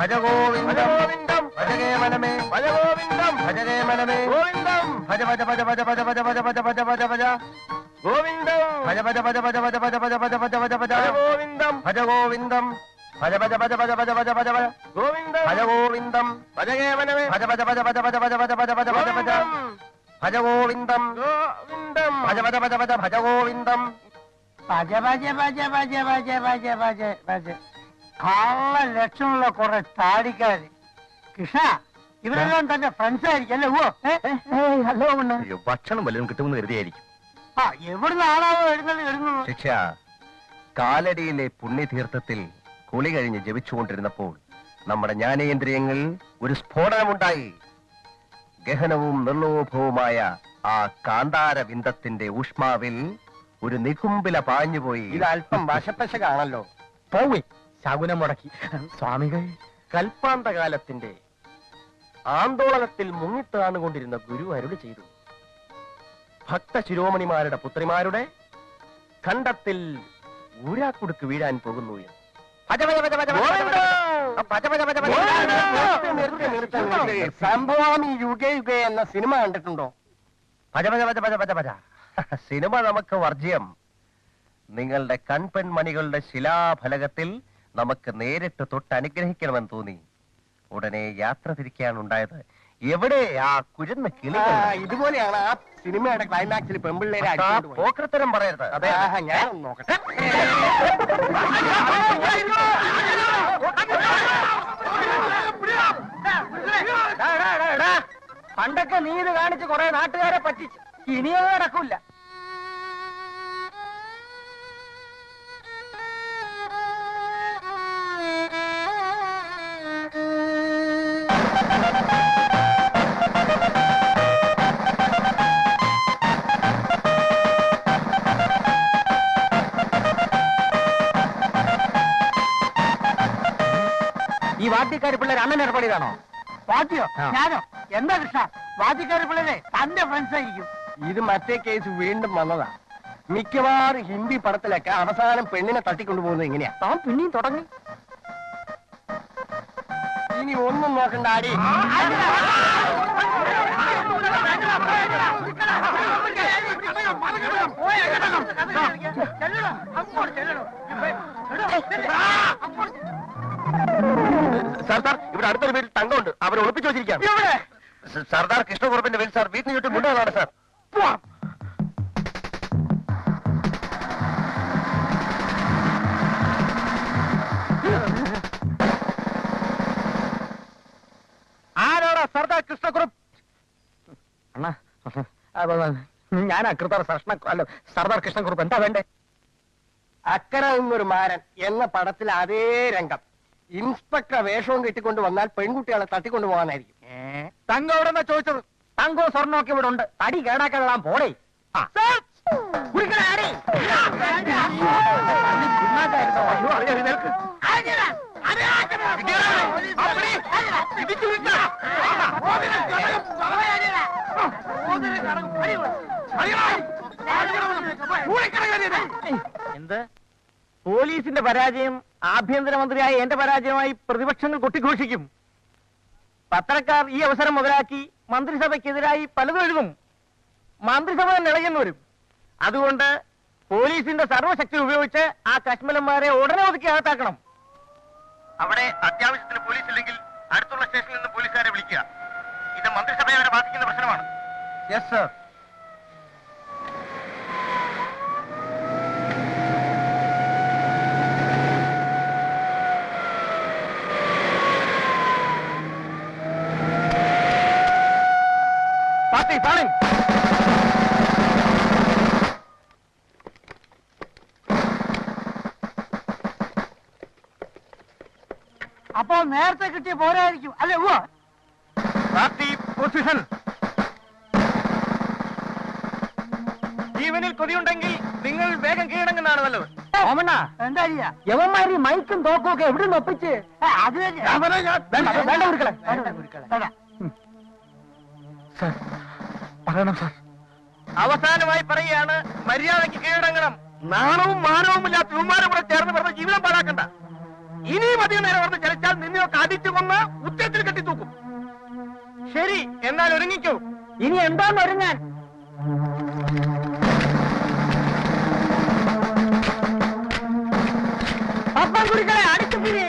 ഭജ ഗോവിന്ദം ഭജകേ മനമേ ഭജ ഗോവിന്ദം ഭജകേ മനമേ ഗോവിന്ദം ഭജ ഭജ ഭജ ഭജ ഭജ ഭജ ഭജ ഭജ ഭജ ഭജ ഭജ ഗോവിന്ദം ഭജ ഭജ ഭജ ഭജ ഭജ ഭജ ഭജ ഭജ ഭജ ഭജ ഭജ ഗോവിന്ദം ഭജ ഗോവിന്ദം ഭജ ഭജ ഭജ ഭജ ഭജ ഭജ ഭജ ഭജ ഗോവിന്ദം ഭജ ഗോവിന്ദം ഭജകേ മനമേ ഭജ ഭജ ഭജ ഭജ ഭജ ഭജ ഭജ ഭജ ഭജ ഭജ ഭജ ഭജ ഗോവിന്ദം ഗോവിന്ദം ഭജ ഭജ ഭജ ഭജ ഭജ ഗോവിന്ദം ഭജ ഭജ ഭജ ഭജ ഭജ ഭജ ഭജ ഭജ കള്ള ലക്ഷണമുള്ള കുറെ താടിക്കാര് കൃഷ്ണ ഇവരെല്ലാം തന്റെ ഫ്രണ്ട്സ് ആയിരിക്കും അല്ലേ? ഹലോ ഭക്ഷണം വല്ലതും കിട്ടുമെന്ന് കരുതിയായിരിക്കും. ആ എവിടുന്ന് ആളാവോ എഴുന്നള്ളി ശിക്ഷ കാലടിയിലെ പുണ്യതീർത്ഥത്തിൽ കുളി കഴിഞ്ഞ് ജപിച്ചുകൊണ്ടിരുന്നപ്പോൾ നമ്മുടെ ജ്ഞാനേന്ദ്രിയങ്ങളിൽ ഒരു സ്ഫോടനമുണ്ടായി. ഗഹനവും നിർലോഭവുമായ ആ കാന്താരവിന്ദത്തിന്റെ ഊഷ്മാവിൽ ഒരു നികുംബില പാഞ്ഞുപോയി. ഇത് അല്പം വശപ്പശകാണല്ലോ. പോയി ശകുനം മുടക്കി സ്വാമികൾ. കൽപ്പാന്തകാലത്തിന്റെ ആന്തോളനത്തിൽ മുങ്ങിത്താണുകൊണ്ടിരുന്ന ഗുരു അരുളി ചെയ്തു. ഭക്ത ശിരോമണിമാരുടെ പുത്രിമാരുടെ ഖണ്ഡത്തിൽ ഊരാക്കുടുക്ക് വീഴാൻ പോകുന്നു എന്ന്. സംഭവാമി യുഗേ യുഗേ എന്ന സിനിമ കണ്ടിട്ടുണ്ടോ? ഭജ ഭജ ഭജ ഭജ ഭജ ഭജ. സിനിമ നമുക്ക് വർജ്യം. നിങ്ങളുടെ കൺപെൺമണികളുടെ ശിലാഫലകത്തിൽ നമുക്ക് നേരിട്ട് തൊട്ട് അനുഗ്രഹിക്കണമെന്ന് തോന്നി. ഉടനെ യാത്ര തിരിക്കാനുണ്ടായത്. എവിടെ ആ കുരുന്ന കിളികൾ? ഇതുപോലെയാണ് ആ സിനിമയുടെ ക്ലൈമാക്സിൽ പെമ്പിള്ളേരെ പോക്കരത്തരം പറയരുത്. അതെ, ഞാൻ നോക്കട്ടെ. പണ്ടൊക്കെ നീ ഇത് കാണിച്ച് കുറെ നാട്ടുകാരെ പറ്റിച്ച് ഇനിയോ നടക്കൂല. ഈ വാദ്യക്കാരി പിള്ളേർ അണ്ണൻ ഏർപ്പാടിയതാണോ? വാദ്യോ? ഞാനോ? എന്താ കൃഷ്ണ, വാദ്യക്കാരി പിള്ളേരെ തന്റെ ഫ്രണ്ട്സ് ആയിരിക്കും. ഇത് മറ്റേ കേസ് വീണ്ടും വന്നതാ. മിക്കവാറും ഹിന്ദി പടത്തിലൊക്കെ അവസാനം പെണ്ണിനെ തട്ടിക്കൊണ്ടുപോകുന്നത് എങ്ങനെയാ? താൻ പിന്നെയും തുടങ്ങി. ഇനി ഒന്നും നോക്കണ്ട ആടി. സർദാർ, ഇവിടെ അടുത്തൊരു വീട്ടിൽ തങ്കമുണ്ട്. അവരെ ഒളിപ്പിച്ചു വെച്ചിരിക്കുകയാണ്. സർദാർ കൃഷ്ണകുറുപ്പിന്റെ വീട് സാർ. വീട്ടിന് ചുറ്റും മുണ്ടാണ് സാർ. ആരോടാ സർദാർ കൃഷ്ണകുറുപ്പ്? അണ്ണാ, ഞാൻ അക്കൃതാർ സർദാർ കൃഷ്ണകുറുപ്പ്. എന്താ വേണ്ടേ? അക്കര നിന്നൊരു മാരൻ എന്ന പടത്തിൽ അതേ രംഗം. ഇൻസ്പെക്ടർ വേഷവും കെട്ടിക്കൊണ്ട് വന്നാൽ പെൺകുട്ടികളെ തട്ടിക്കൊണ്ടു പോകാനായിരിക്കും. തങ്കം എവിടെ ചോദിച്ചത്? തങ്കോ സ്വർണ്ണമൊക്കെ ഇവിടെ ഉണ്ട്. തടി കേടാക്കാൻ പോടേ. എന്ത്? പോലീസിന്റെ പരാജയം ആഭ്യന്തരമന്ത്രിയായ എന്റെ പരാജയമായി പ്രതിപക്ഷങ്ങൾ കൊട്ടിഘോഷിക്കും. പത്രക്കാർ ഈ അവസരം മുതലാക്കി മന്ത്രിസഭയ്ക്കെതിരായി പലതും എഴുതും. മന്ത്രിസഭ തന്നെ ഇളകുന്നു വരും. അതുകൊണ്ട് പോലീസിന്റെ സർവശക്തി ഉപയോഗിച്ച് ആ കശ്മലന്മാരെ ഉടനെ ഒതുക്കി അകത്താക്കണം. അവിടെ അത്യാവശ്യത്തിന് പോലീസ് ഇല്ലെങ്കിൽ അടുത്തുള്ള സ്റ്റേഷനിൽ നിന്ന് പോലീസുകാരെ വിളിക്കുക. ഇത് മന്ത്രിസഭയെ വരെ ബാധിക്കുന്ന പ്രശ്നമാണ്. Yes sir. പാർട്ടി പാടി. അപ്പോ നേരത്തെ കിട്ടിയ പോരായിരിക്കും അല്ലേ? Party position. ജീവനിൽ കൊതിയുണ്ടെങ്കിൽ നിങ്ങൾ വേഗം കീഴടങ്ങുന്നതാണ് നല്ലത്. ഓമണ്ണ, എന്താ ചെയ്യാ? യവന്മാര് മൈക്കും തോക്കും ഒക്കെ എവിടെ നിന്ന് ഒപ്പിച്ച്? അത് പറയണം സാർ. അവസാനമായി പറയുകയാണ്, മര്യാദയ്ക്ക് കീഴടങ്ങണം. നാണവും മാനവും ഇല്ലാത്ത വിമാനം കൂടെ ചേർന്ന് പറഞ്ഞ ജീവിതം പാഴാക്കണ്ട. ഇനിയും അധികം നേരം പറഞ്ഞ് ചലിച്ചാൽ നിന്നെയൊക്കെ അടിച്ചു ഒരുങ്ങിക്കോ. ഇനി എന്താന്ന് ഒരുങ്ങാൻ? അപ്പം കുടിക്കളെ അടിച്ചു പിരി.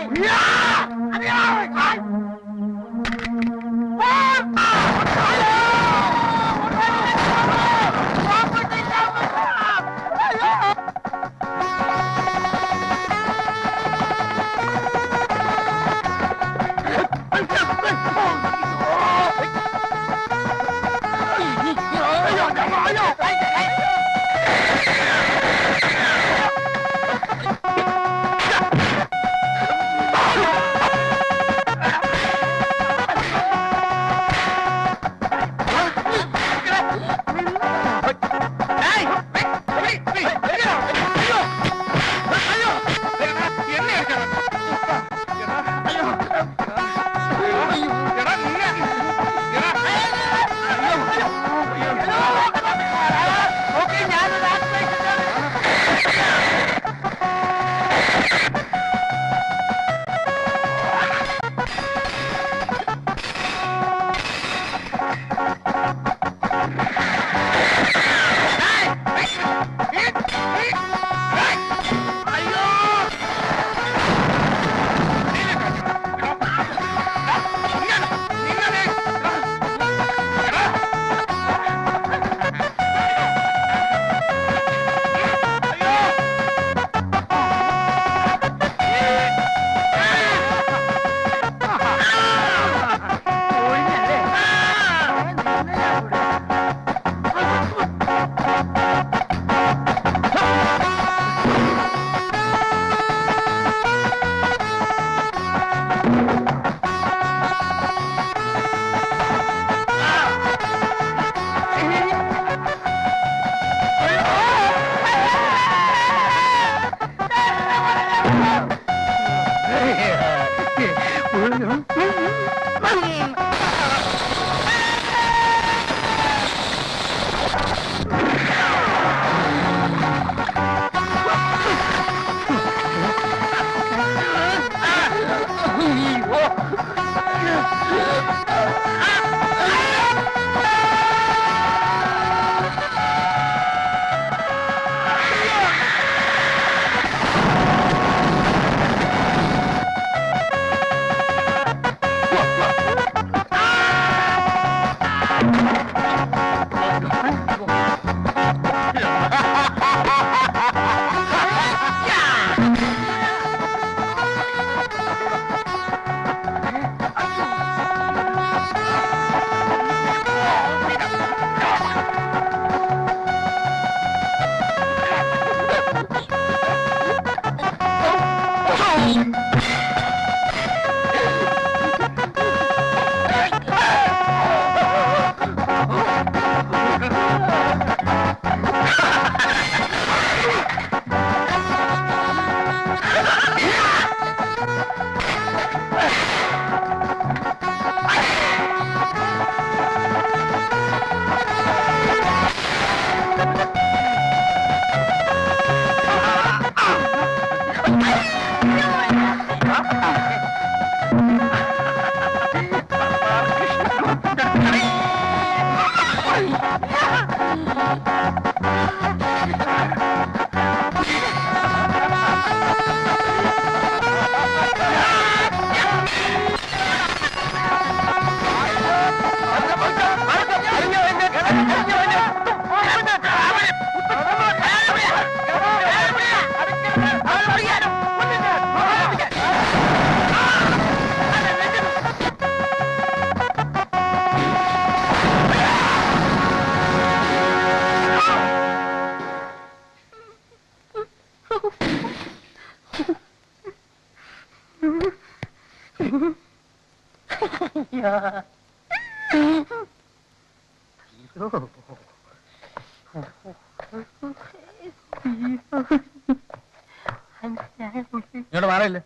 ഇങ്ങോട്ട് മാറിയില്ലേ?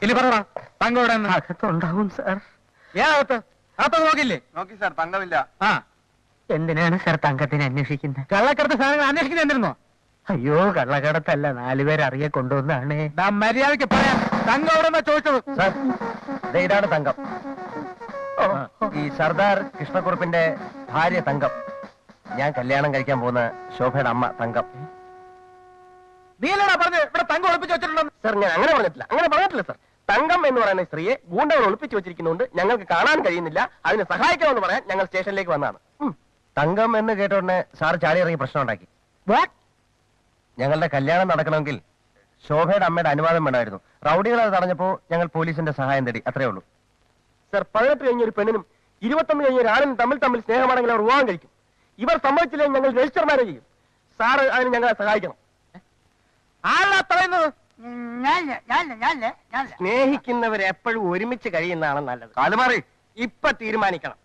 ഇനി പറ തങ്കം ഇവിടെ അകത്തുണ്ടാവും സാർ. ഏകത്ത് അകത്ത് നോക്കില്ലേ? നോക്കി സാർ, തങ്കമില്ല. ആ, എന്തിനാണ് സാർ തങ്കത്തിനെ അന്വേഷിക്കുന്നത്? കള്ളക്കടത്ത് സാധനങ്ങൾ അന്വേഷിക്കുന്നത് എന്തിരുന്നോ? അയ്യോ, കള്ളക്കടത്തല്ല, 4 പേര് അറിയെ കൊണ്ടുവന്നാണ്. മര്യാദയ്ക്ക് പറയാം. തങ്കം എവിടെ ചോദിച്ചത്? സാർ, ഇതാണ് തങ്കം. ഈ സർദാർ കൃഷ്ണക്കുറുപ്പിന്റെ ഭാര്യ തങ്കം. ഞാൻ കല്യാണം കഴിക്കാൻ പോകുന്ന ശോഭയുടെ അമ്മ തങ്കം. നീലടാ പറഞ്ഞു ഇവിടെ തങ്കം ഒളിപ്പിച്ച് വെച്ചിട്ടുണ്ടെന്ന്. സർ, ഞാൻ അങ്ങനെ പറഞ്ഞിട്ടില്ല സർ. തങ്കം എന്ന് പറയുന്ന സ്ത്രീയെ ഗൂണ്ടകൾ ഒളിപ്പിച്ചു വെച്ചിരിക്കുന്നുണ്ട്, ഞങ്ങൾക്ക് കാണാൻ കഴിയുന്നില്ല. അതിനെ സഹായിക്കണമെന്ന് പറയാൻ ഞങ്ങൾ സ്റ്റേഷനിലേക്ക് വന്നതാണ്. തങ്കം എന്ന് കേട്ടോടനെ സാർ ചാടി ഇറങ്ങി പ്രശ്നം ഉണ്ടാക്കി. ഞങ്ങളുടെ കല്യാണം നടക്കണമെങ്കിൽ ശോഭയുടെ അമ്മയുടെ അനുവാദം വേണമായിരുന്നു. റൗഡികൾ അത് തടഞ്ഞപ്പോ ഞങ്ങൾ പോലീസിന്റെ സഹായം തേടി, അത്രേ ഉള്ളൂ സർ. 18 കഴിഞ്ഞ ഒരു പെണ്ണിനും 21 കഴിഞ്ഞ ഒരു ആണിനും തമ്മിൽ സ്നേഹമാണെങ്കിൽ അവർ വിവാഹം കഴിക്കും. ഇവർ സമ്മതിച്ചില്ലെങ്കിൽ ഞങ്ങൾ രജിസ്റ്റർ മാരേജ് ചെയ്യും. സാറ് അതിന് ഞങ്ങളെ സഹായിക്കണം. ആളാ പറയുന്നത്. സ്നേഹിക്കുന്നവർ എപ്പോഴും ഒരുമിച്ച് കഴിയുന്നതാണ് നല്ലത്. കാലുമാറി ഇപ്പൊ തീരുമാനിക്കണം.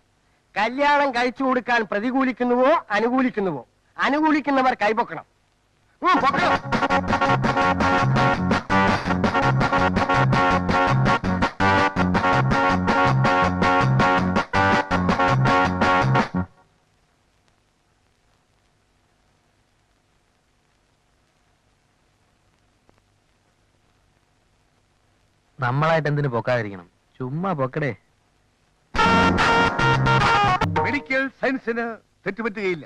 കല്യാണം കഴിച്ചു കൊടുക്കാൻ പ്രതികൂലിക്കുന്നുവോ അനുകൂലിക്കുന്നുവോ? അനുകൂലിക്കുന്നവർ കൈപൊക്കണം. പൊക്കണം. നമ്മളായിട്ട് എന്തിനു പൊക്കാതിരിക്കണം? ചുമ്മാ പൊക്കടേ. മെഡിക്കൽ സയൻസിന് തെറ്റുപറ്റുകയില്ല.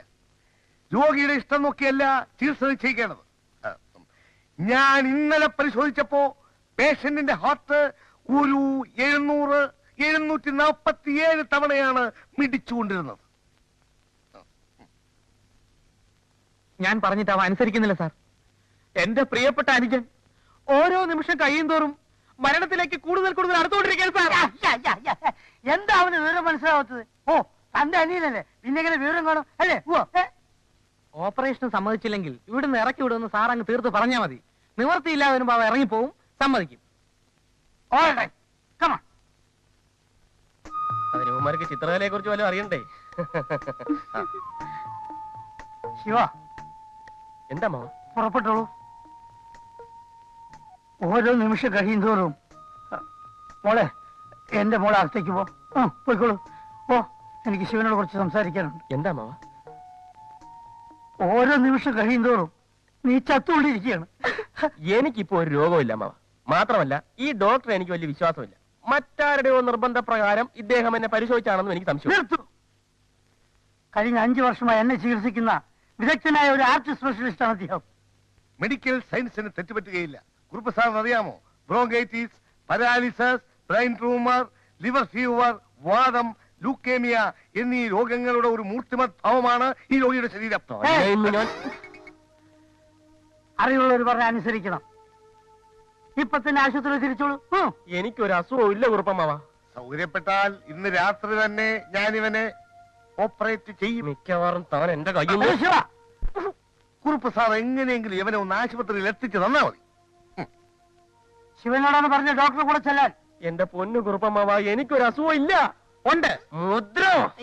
രോഗിയുടെ ഇഷ്ടം നോക്കിയല്ല ചികിത്സ നിശ്ചയിക്കേണ്ടത്. ഞാൻ ഇന്നലെ പരിശോധിച്ചപ്പോ പേഷ്യന്റിന്റെ ഹാർട്ട് ഒരു 747 തവണയാണ് മിടിച്ചുകൊണ്ടിരുന്നത്. ഞാൻ പറഞ്ഞിട്ട് അവ അനുസരിക്കുന്നില്ല സാർ. എന്റെ പ്രിയപ്പെട്ട അനുജൻ ഓരോ നിമിഷം കഴിയുന്തോറും മരണത്തിലേക്ക് കൂടുതൽ അടുത്തുകൊണ്ടിരിക്കുകയാണ് സാർ. എന്താ അവന് വിവരം മനസ്സിലാവാത്തത്? ഓ, തന്റെ അനിയനല്ലേ, പിന്നെ എങ്ങനെ വിവരം കാണും അല്ലേ? ഓപ്പറേഷൻ സമ്മതിച്ചില്ലെങ്കിൽ ഇവിടുന്ന് ഇറക്കി വിടുമെന്ന് സാർ അങ്ങ് തീർത്ത് പറഞ്ഞാൽ മതി. നിവർത്തിയില്ലാതെ വരുമ്പോ അവ ഇറങ്ങിപ്പോവും, സമ്മതിക്കും. അതിന് ഉമ്മർക്ക് ചിത്രകലയെ കുറിച്ച് വല്ലതും അറിയണ്ടേ? ശിവ, എന്താ മാവ? പുറപ്പെട്ടോളൂ. ഓരോ നിമിഷം കഴിയുന്തോറും മോളെ, എന്റെ മോളെ അകത്തേക്ക് പോയിക്കോളൂ. ഓ, എനിക്ക് ശിവനോട് കുറച്ച് സംസാരിക്കാനുണ്ട്. എന്താ മാവ? ഓരോ നിമിഷം കഴിയുന്തോറും നീ ചത്തുകൊണ്ടിരിക്കുകയാണ്. എനിക്കിപ്പോ ഒരു രോഗമില്ല മാവ. മാത്രമല്ല ഈ ഡോക്ടർ എനിക്ക് വലിയ വിശ്വാസമില്ല. മറ്റാരുടെയോ നിർബന്ധപ്രകാരം ഇദ്ദേഹം എന്നെ പരിശോധിച്ചാണെന്നും എനിക്ക് സംശയം. നിർത്തൂ. കഴിഞ്ഞ 5 വർഷമായി എന്നെ ചികിത്സിക്കുന്ന വിദഗ്ധനായ ഒരു ആർട്ട് സ്പെഷ്യലിസ്റ്റാണ് അദ്ദേഹം. മെഡിക്കൽ സയൻസിന് തെറ്റുപറ്റുകയില്ല. കുറുപ്പ് സാറിന് അറിയാമോ? Bronchitis, paralysis, brain tumour, liver fever, വാദം, ലൂക്കേമിയ എന്നീ രോഗങ്ങളുടെ ഒരു മൂർത്തിമത് ഭാവമാണ് ഈ രോഗിയുടെ ശരീരം. അറിവുള്ളവർ പറഞ്ഞ അനുസരിക്കണം. ഇപ്പൊ തന്നെ ആശുപത്രി തിരിച്ചോളൂ. എനിക്കൊരു അസുഖവും ഇല്ല കുറുപ്പമാവ. സൗകര്യപ്പെട്ടാൽ ഇന്ന് രാത്രി തന്നെ ഞാൻ ഇവനെ ഓപ്പറേറ്റ് ചെയ്യും. മിക്കവാറും താൻ എന്റെ കയ്യിൽ കുറുപ്പ് സാർ എങ്ങനെയെങ്കിലും ഇവനെ ഒന്ന് ആശുപത്രിയിൽ എത്തിച്ചു തന്നാ മതി. ശിവനോടാണ് പറഞ്ഞ ഡോക്ടറെ കൂടെ ചെല്ലാൻ. എന്റെ പൊന്നു കുറുപ്പമാവ, എനിക്കൊരു അസുഖം ഇല്ല. ഉണ്ട്.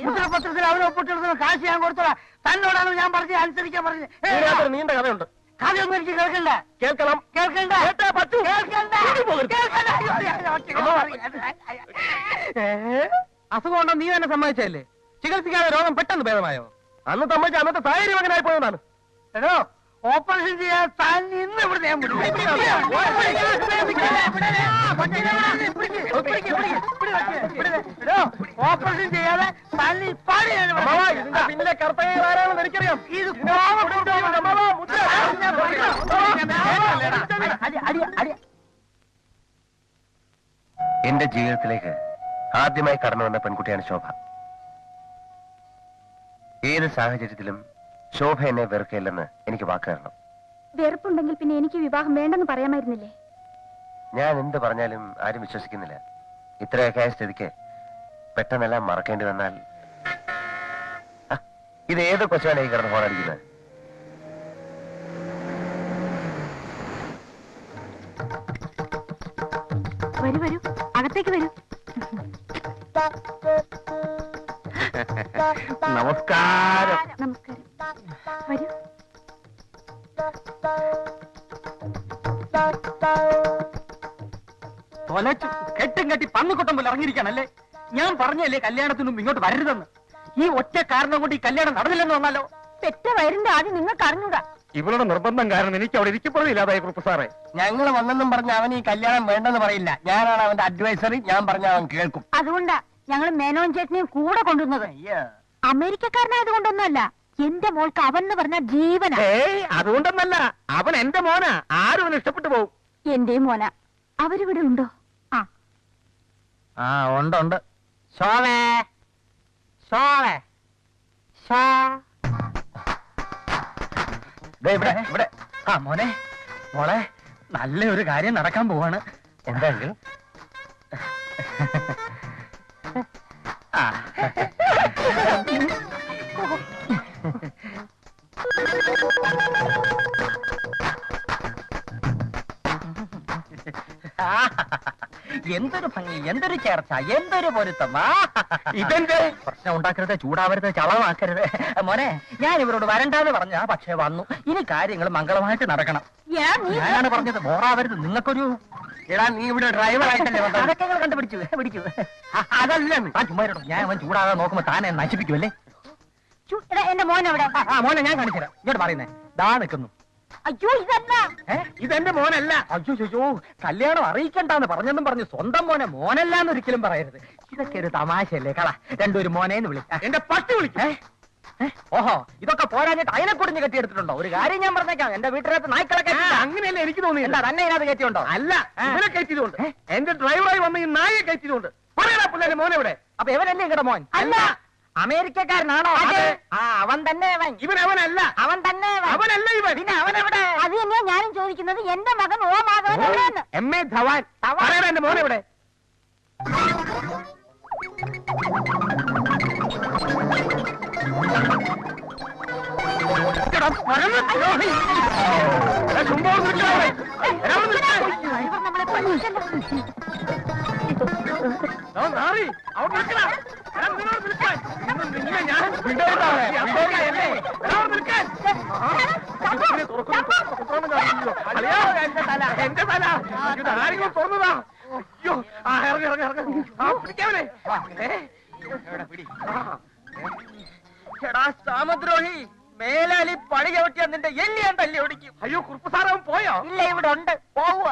മുദ്രപത്രത്തിൽ അവനെ ഒപ്പിട്ടെടുത്ത കാശ് ഞാൻ കൊടുത്തോളാം. തന്നോടാണ് ഞാൻ പറഞ്ഞത്, അനുസരിക്കാൻ പറഞ്ഞത്. ഇതിനകത്തൊരു നീണ്ട കഥയുണ്ട്. കഥയൊന്നും എനിക്ക് കേൾക്കണ്ട. കേൾക്കണം. കേൾക്കണ്ട. കേട്ടാ പറ്റൂ. കേൾക്കണ്ട. അസുഖം ഉണ്ടോ നീ തന്നെ സമ്മതിച്ചല്ലേ? ചികിത്സിക്കാതെ രോഗം പെട്ടെന്ന് ഭേദമായോ? അന്ന് സമ്മതിച്ച അന്നത്തെ സാഹചര്യം അങ്ങനെ ആയിപ്പോയതാണ്. എടോ, ഓപ്പറേഷൻ ചെയ്യാൻ താൻ ഇന്ന് ഇവിടെ ഞാൻ ഓപ്പറേഷൻ ചെയ്യാതെ തല്ലി പാടി ഇതിന്റെ പിന്നിലെ കർത്തവ്യം ആരാണെന്ന് എനിക്കറിയാം. ഇത് എന്റെ ജീവിതത്തിലേക്ക് ആദ്യമായി കടന്നു വന്ന പെൺകുട്ടിയാണ് ശോഭ. ഏത് സാഹചര്യത്തിലും ശോഭ എന്നെ വെറുക്കയില്ലെന്ന് എനിക്ക് വാക്ക് തരണം. വെറുപ്പുണ്ടെങ്കിൽ പിന്നെ എനിക്ക് വിവാഹം വേണ്ടെന്ന് പറയാമായിരുന്നില്ലേ? ഞാൻ എന്ത് പറഞ്ഞാലും ആരും വിശ്വസിക്കുന്നില്ല. ഇത്രയൊക്കെ ആയ സ്ഥിതിക്ക് പെട്ടെന്നെല്ലാം മറക്കേണ്ടി വന്നാൽ ഇത് ഏത് കൊച്ചാണ് ഈ കിടന്ന് ഫോണടിക്കുന്നത്? വരൂ വരൂ, അകത്തേക്ക് വരൂ. നമസ്കാരം. നമസ്കാരം. വരൂ. തൊലച്ചു കെട്ടും കെട്ടി പന്നുകൊട്ടം പോലെ ഇറങ്ങിയിരിക്കാണല്ലേ? ഞാൻ പറഞ്ഞല്ലേ കല്യാണത്തിനും ഇങ്ങോട്ട് വരരുതെന്ന്. ഈ ഒറ്റ കാരണം കൊണ്ട് ഈ കല്യാണം നടന്നില്ലെന്ന് വന്നാലോ? പെറ്റ വയറിന്റെ ആദ്യം നിങ്ങൾക്ക് അറിഞ്ഞൂടാ. ഇവളുടെ നിർബന്ധം കാരണം എനിക്ക് അവിടെ ഇരിക്കപ്പോഴും ഇല്ലാതായി കുറുപ്പ് സാറേ. ഞങ്ങൾ വന്നെന്നും പറഞ്ഞ അവൻ ഈ കല്യാണം വേണ്ടെന്ന് പറയില്ല. ഞാനാണ് അവന്റെ അഡ്വൈസറി. ഞാൻ പറഞ്ഞ അവൻ കേൾക്കും. അതുകൊണ്ടാ ഞങ്ങൾ മേനോൻ ചേട്ടനെയും കൂടെ കൊണ്ടുവന്നത്. അമേരിക്കക്കാരനായത് കൊണ്ടൊന്നുമല്ല, എന്റെ മോൾക്ക് അവൻ എന്ന് പറഞ്ഞ ജീവനാ. അതുകൊണ്ടൊന്നല്ല, അവൻ എന്റെ മോനാ, ആരും അവന് ഇഷ്ടപ്പെട്ടു പോകും. എന്റെയും മോന. അവരിവിടെ ഉണ്ടോ? ആ ഉണ്ട്. ശോളേ ശോളേ ഷാ ഇവിടെ. ആ മോനെ മോളെ, നല്ലൊരു കാര്യം നടക്കാൻ പോവാണ്. എന്തായാലും എന്തൊരു ഭംഗി, എന്തൊരു ചേർച്ച, എന്തൊരു പൊരുത്തം. ഇതെന്ത് പ്രശ്നം ഉണ്ടാക്കരുത്, ചൂടാവരുത്, ചളമാക്കരുത്. മോനെ, ഞാൻ ഇവരോട് വരണ്ടാന്ന് പറഞ്ഞ, പക്ഷെ വന്നു. ഇനി കാര്യങ്ങൾ മംഗളമായിട്ട് നടക്കണം. ഞാനാണ് പറഞ്ഞത്, ബോറാവരുത്. നിങ്ങൾക്കൊരു നീ ഇവിടെ ഡ്രൈവർ ആയിട്ടല്ലേ അതൊക്കെ കണ്ടുപിടിച്ചു. അതല്ല ചുമ്മാ ഞാൻ അവൻ ചൂടാകാൻ നോക്കുമ്പോ താനെ നശിപ്പിക്കുമല്ലേ. എന്റെ മോൻ എവിടെ? മോനെ ഞാൻ കാണിച്ചുതരാം. ഇങ്ങോട്ട് പറയുന്നേ, ദാ നിൽക്കുന്നു. അയ്യോ, ഇതല്ല. ഇതെന്റെ മോനല്ല. അയ്യോ, കല്യാണം അറിയിക്കണ്ടെന്ന് പറഞ്ഞെന്നും പറഞ്ഞു സ്വന്തം മോനല്ലാന്ന് ഒരിക്കലും പറയരുത്. ഇതൊക്കെ ഒരു തമാശയല്ലേ. കള രണ്ടൊരു മോനേന്ന് വിളിക്കാം. എന്റെ പട്ടി വിളിക്കും. ഓഹോ, ഇതൊക്കെ പോരാഞ്ഞിട്ട് അതിനെ കുടിഞ്ഞ് കെട്ടിയെടുത്തിട്ടുണ്ടോ? ഒരു കാര്യം ഞാൻ പറഞ്ഞേക്കാം, എന്റെ വീട്ടിനകത്ത് നായ്ക്കളൊക്കെ അങ്ങനെയല്ലേ എനിക്ക് തോന്നിയില്ല. തന്നെ ഇതിനകത്ത് കയറ്റിയുണ്ടോ? അല്ല, ഇവരെ കയറ്റിയതുകൊണ്ട്, എന്റെ ഡ്രൈവറായി വന്ന് ഈ നായെ കയറ്റിയതുകൊണ്ട്. പറയണ പിള്ളേരെ മോനെവിടെ? അപ്പൊ ഇവനല്ലേ ഇങ്ങടെ മോൻ? അല്ല, അമേരിക്കക്കാരനാണോ? അവൻ തന്നെ. ഇവൻ അവനല്ല. അവൻ തന്നെ. അവനല്ല ഇവൻ. പിന്നെ അവനെവിടെ? അത് തന്നെയാ ഞാനും ചോദിക്കുന്നത്. എന്റെ മകൻ ഓ മാധവൻ എവിടെയെന്ന്. എം.എ. ധവാൻ. പറയണ എന്റെ മോനെവിടെ? എന്റെ തല ആരെങ്കിലും തോന്നുന്നതാ. അയ്യോ, ഇറങ്ങി പിടിക്കാവനെ. സാമദ്രോഹി, മേലാലി പഴി ചവിട്ടിയാ നിന്റെ എല്ലിയാൻ തല്ലി ഓടിക്കും. അയ്യോ, കുറുപ്പ് സാറവൻ പോയോ? ഇല്ല, ഇവിടെ ഉണ്ട്. പോവുക.